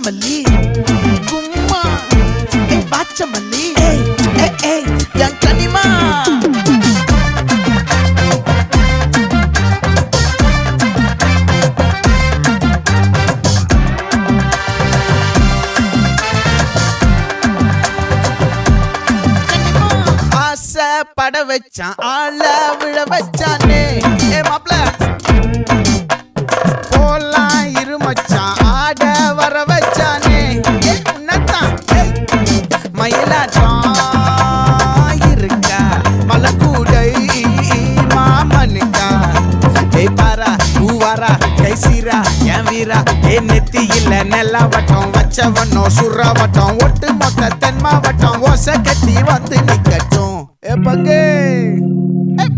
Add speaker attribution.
Speaker 1: வாச்சமல்லி கும்மா வாச்சமல்லி என் கனிமா பட வச்சான் ஆள விழ வச்சானே மாப்ள போலாம் இருமச்சான் ஆட வர வச்சானே உன்னத்தான் மயிலாட்டம் இருக்கா மலக்கூடை மாமனுக்கா பாரா பூவாரா கைசீரா என் வீரா நெத்தி இல்ல நெல்லா வட்டம் வச்சவனோ சுறா வட்டம் ஒட்டு மொத்த தென் மாவட்டம் ஓசை கட்டி வந்து நிக்கட்டும் பங்கே